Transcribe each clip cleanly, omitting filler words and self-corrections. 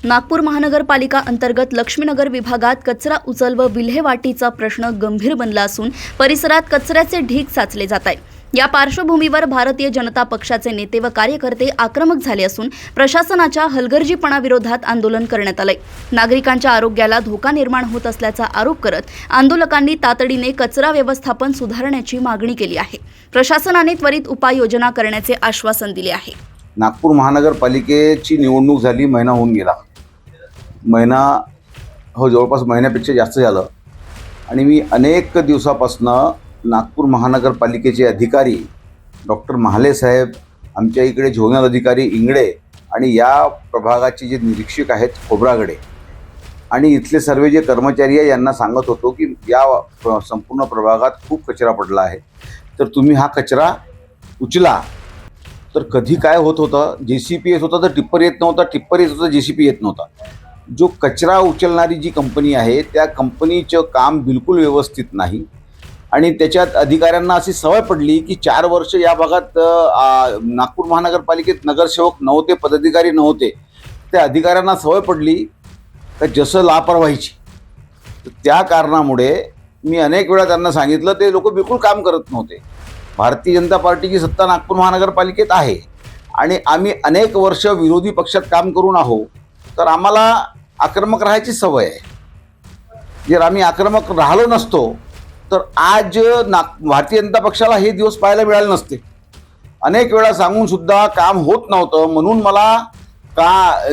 नागपूर महानगरपालिका अंतर्गत लक्ष्मीनगर विभागात कचरा उचल व विल्हेवाटीचा प्रश्न गंभीर बनला असून परिसरात कचऱ्याचे ढीग साचले जात आहे। या पार्श्वभूमीवर भारतीय जनता पक्षाचे नेते व कार्यकर्ते आक्रमक झाले असून प्रशासनाच्या हलगर्जीपणाविरोधात आंदोलन करण्यात आले। नागरिकांच्या आरोग्याला धोका निर्माण होत असल्याचा आरोप करत आंदोलकांनी तातडीने कचरा व्यवस्थापन सुधारण्याची मागणी केली आहे। प्रशासनाने त्वरित उपाययोजना करण्याचे आश्वासन दिले आहे। नागपूर महानगरपालिकेची निवडणूक झाली, महिना होऊन गेला। जवळपास महिन्यापेक्षा जास्त झालं आणि मी अनेक दिवसापासून नागपूर महानगरपालिकेचे अधिकारी डॉक्टर महाले साहेब, आमच्या इकडे झोनल अधिकारी इंगडे आणि या प्रभागाचे जे निरीक्षक आहेत खोब्रागडे आणि इथले सर्व जे कर्मचारी आहे यांना सांगत होतो की या संपूर्ण प्रभागात खूप कचरा पडला आहे, तर तुम्ही हा कचरा उचला। तर कधी काय होत होतं, JCP येत होता तर टिप्पर येत नव्हता, टिप्पर येत होता JCP येत नव्हता। जो कचरा उचलणारी जी कंपनी आहे त्या कंपनीचं काम बिलकुल व्यवस्थित नाही आणि त्याच्यात अधिकाऱ्यांना अशी सवय पडली की 4 वर्ष या भागात नागपूर महानगरपालिकेत नगरसेवक नव्हते, पदाधिकारी नव्हते। त्या अधिकाऱ्यांना सवय पडली तर जसं लापरवाहीची। तर त्या कारणामुळे मी अनेक वेळा त्यांना सांगितलं, ते लोक बिलकुल काम करत नव्हते। भारतीय जनता पार्टीची सत्ता नागपूर महानगरपालिकेत आहे आणि आम्ही अनेक वर्ष विरोधी पक्षात काम करून आहोत, तर आम्हाला आक्रमक राहायची सवय आहे। जर आम्ही आक्रमक राहिलो नसतो तर आज भारतीय जनता पक्षाला हे दिवस पाहायला मिळाले नसते। अनेक वेळा सांगून सुद्धा काम होत नव्हतं, म्हणून मला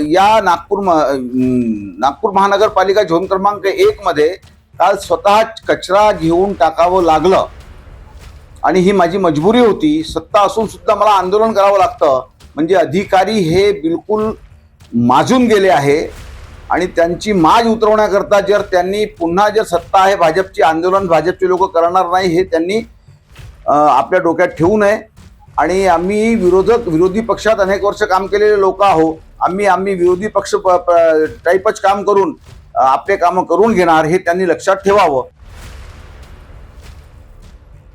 या नागपूर महानगरपालिका झोन क्रमांक 1 मध्ये काल स्वतः कचरा घेऊन टाकावं लागलं आणि ही माझी मजबुरी होती। सत्ता असून सुद्धा मला आंदोलन करावं लागतं, म्हणजे अधिकारी हे बिलकुल माजून गेले आहे आणि त्यांची माज उतरवण्याकरता जर त्यांनी पुन्हा जर सत्ता आहे भाजपची, आंदोलन भाजपचे लोक करणार नाही हे त्यांनी आपल्या डोक्यात ठेवू नये। आणि आम्ही विरोधी पक्षात अनेक वर्ष काम केलेले लोक आहोत, आम्ही विरोधी पक्ष टाईपच काम करून आपले कामं करून घेणार हे त्यांनी लक्षात ठेवावं।